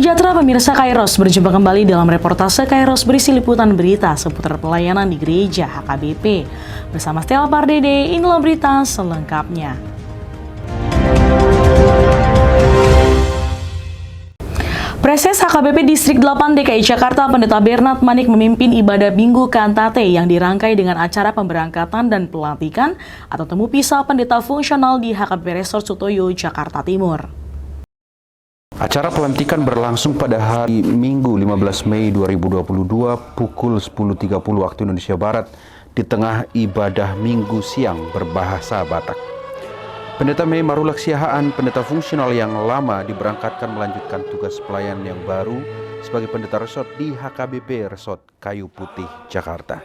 sejahtera pemirsa Kairos, berjumpa kembali dalam reportase Kairos berisi liputan berita seputar pelayanan di gereja HKBP. Bersama Stella Pardede, inilah berita selengkapnya. Preses HKBP Distrik 8 DKI Jakarta Pendeta Bernard Manik memimpin ibadah Minggu Kantate yang dirangkai dengan acara pemberangkatan dan pelantikan atau temu pisah pendeta fungsional di HKBP Resort Sutoyo, Jakarta Timur. Acara pelantikan berlangsung pada hari Minggu 15 Mei 2022 pukul 10.30 waktu Indonesia Barat di tengah ibadah Minggu siang berbahasa Batak. Pendeta Mei Marulak Siahaan, pendeta fungsional yang lama, diberangkatkan melanjutkan tugas pelayan yang baru sebagai pendeta resort di HKBP Resort Kayu Putih, Jakarta.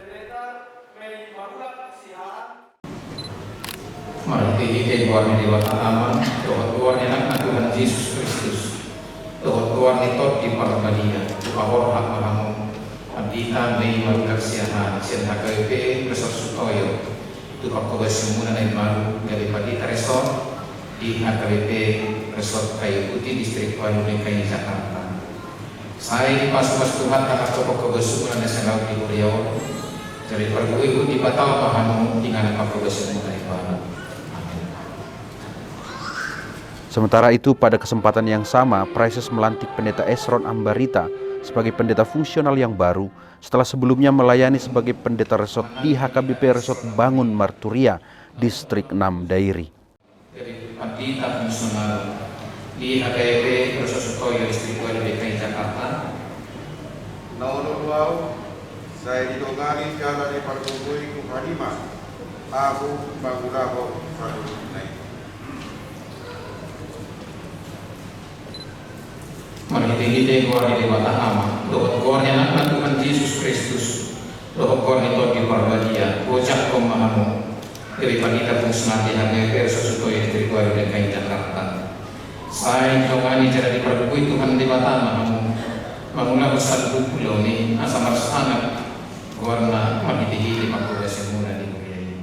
Mari kita buat di luar aman, Tuhan enak Tuhan Yesus Kristus. Tuhan itu di Parbadia, Tuhan hak mahamu. Pendeta Mei Marulak Siahaan, HKBP Resort Sutoyo. Tuhan kau semua yang baru dari pendeta resort di HKBP Resort Kayu Putih Distrik Kayu DKI Jakarta. Saya pas Tuhan tak kau semua yang laut di Riau. Jadi perlu di batal pahamu dengan kau semua yang baru. Sementara itu, pada kesempatan yang sama, Preses melantik pendeta Esron Ambarita sebagai pendeta fungsional yang baru setelah sebelumnya melayani sebagai pendeta resort di HKBP Resort Bangun Marturia, Distrik 6 Dairi. Pendeta fungsional di HKBP Resort Sutoyo, Distrik 2 DKI Jakarta. Naunulwau, saya ditongani secara dipertubui kuharima, aku bagulaho satu naik. Mari kita di dewata ama, Tuhan yang anak Tuhan Yesus Kristus, Tuhan itu di Parbadia, bocah pemahamu, dari pendeta fungsional di HKBP Resort Sutoyo Distrik 2 DKI Jakarta. Saya jomani cara diperlui Tuhan di dewata amamu, mengulang usaha pulau ini asal sangat warna mati makhluk semula di dunia ini.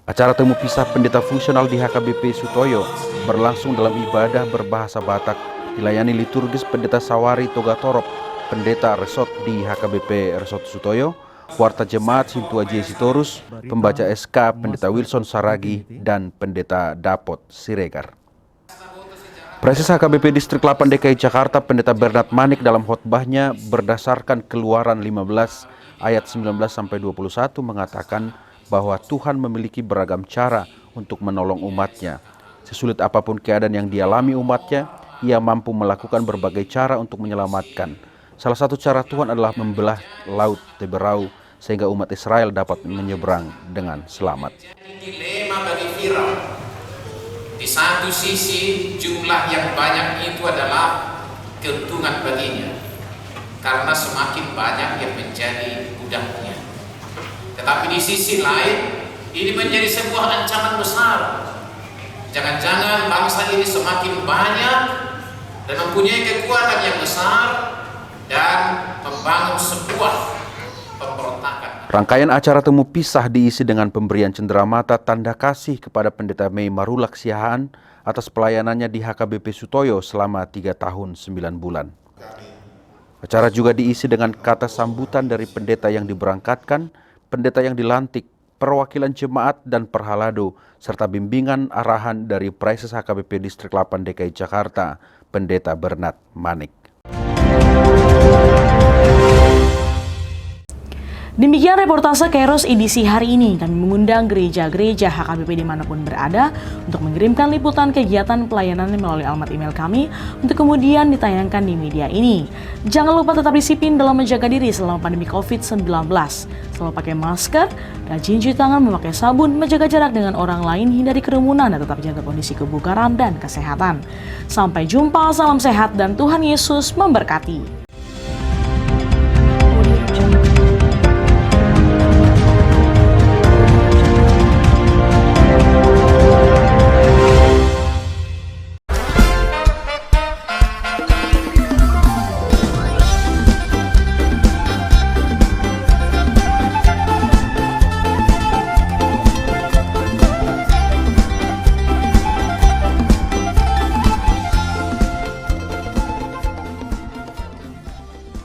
Acara temu pisah pendeta fungsional di HKBP Sutoyo berlangsung dalam ibadah berbahasa Batak dilayani liturgis pendeta Sawari Togatorop, pendeta resort di HKBP Resort Sutoyo, warta jemaat Sintua J. Sitorus, pembaca SK pendeta Wilson Saragi, dan pendeta Dapot Siregar. Preses HKBP Distrik 8 DKI Jakarta pendeta Bernard Manik dalam khotbahnya berdasarkan Keluaran 15 ayat 19-21 mengatakan bahwa Tuhan memiliki beragam cara untuk menolong umatnya. Sesulit apapun keadaan yang dialami umatnya, ia mampu melakukan berbagai cara untuk menyelamatkan. Salah satu cara Tuhan adalah membelah laut Teberau sehingga umat Israel dapat menyeberang dengan selamat. Dilema bagi Firaun. Di satu sisi jumlah yang banyak itu adalah keuntungan baginya, karena semakin banyak yang menjadi budaknya. Tetapi di sisi lain ini menjadi sebuah ancaman besar. Jangan-jangan bangsa ini semakin banyak dan mempunyai kekuatan yang besar dan membangun sebuah pemberontakan. Rangkaian acara temu pisah diisi dengan pemberian cenderamata tanda kasih kepada pendeta Mei Marulak Siahaan atas pelayanannya di HKBP Sutoyo selama 3 tahun 9 bulan. Acara juga diisi dengan kata sambutan dari pendeta yang diberangkatkan, pendeta yang dilantik, perwakilan jemaat dan perhalado, serta bimbingan arahan dari Preses HKBP Distrik 8 DKI Jakarta, pendeta Bernard Manik. Demikian reportase Kairos edisi hari ini. Kami mengundang gereja-gereja HKBP dimanapun berada untuk mengirimkan liputan kegiatan pelayanan melalui alamat email kami untuk kemudian ditayangkan di media ini. Jangan lupa tetap disiplin dalam menjaga diri selama pandemi COVID-19. Selalu pakai masker, rajin cuci tangan, memakai sabun, menjaga jarak dengan orang lain, hindari kerumunan, dan tetap jaga kondisi kebugaran dan kesehatan. Sampai jumpa, salam sehat, dan Tuhan Yesus memberkati.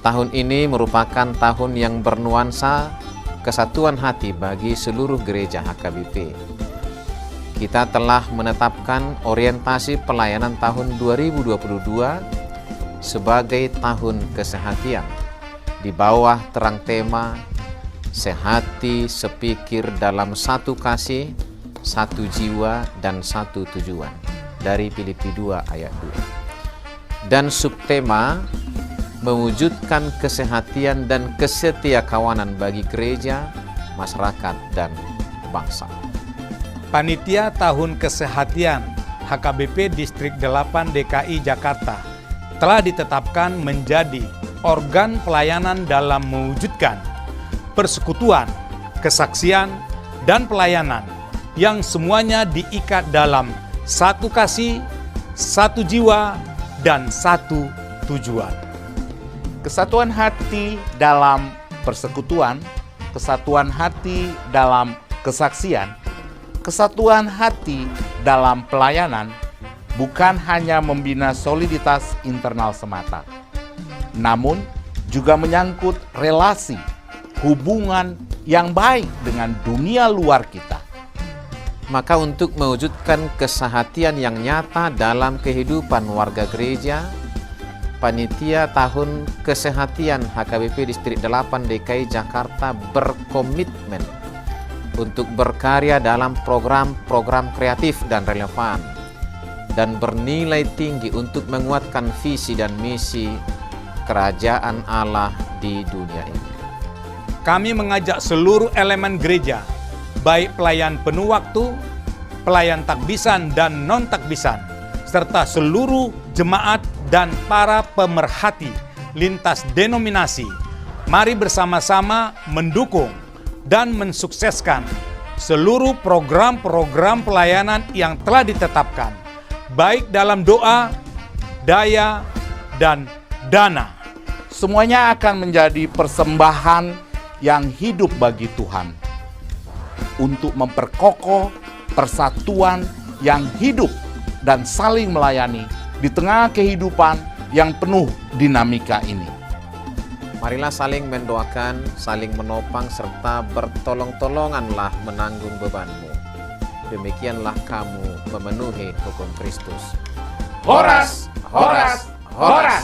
Tahun ini merupakan tahun yang bernuansa kesatuan hati bagi seluruh gereja HKBP. Kita telah menetapkan orientasi pelayanan tahun 2022 sebagai tahun kesehatian di bawah terang tema sehati sepikir dalam satu kasih, satu jiwa, dan satu tujuan dari Filipi 2 ayat 2. Dan subtema mewujudkan kesehatian dan kesetiakawanan bagi gereja, masyarakat, dan bangsa. Panitia Tahun Kesehatian HKBP Distrik 8 DKI Jakarta telah ditetapkan menjadi organ pelayanan dalam mewujudkan persekutuan, kesaksian, dan pelayanan yang semuanya diikat dalam satu kasih, satu jiwa, dan satu tujuan. Kesatuan hati dalam persekutuan, kesatuan hati dalam kesaksian, kesatuan hati dalam pelayanan bukan hanya membina soliditas internal semata, namun juga menyangkut relasi, hubungan yang baik dengan dunia luar kita. Maka untuk mewujudkan kesehatian yang nyata dalam kehidupan warga gereja, Panitia Tahun Kesehatian HKBP Distrik 8 DKI Jakarta berkomitmen untuk berkarya dalam program-program kreatif dan relevan dan bernilai tinggi untuk menguatkan visi dan misi Kerajaan Allah di dunia ini. Kami mengajak seluruh elemen gereja, baik pelayan penuh waktu, pelayan takbisan dan non-takbisan, serta seluruh jemaat dan para pemerhati lintas denominasi, mari bersama-sama mendukung dan mensukseskan seluruh program-program pelayanan yang telah ditetapkan, baik dalam doa, daya, dan dana. Semuanya akan menjadi persembahan yang hidup bagi Tuhan untuk memperkokoh persatuan yang hidup dan saling melayani di tengah kehidupan yang penuh dinamika ini. Marilah saling mendoakan, saling menopang, serta bertolong-tolonganlah menanggung bebanmu. Demikianlah kamu memenuhi hukum Kristus. Horas, horas, horas!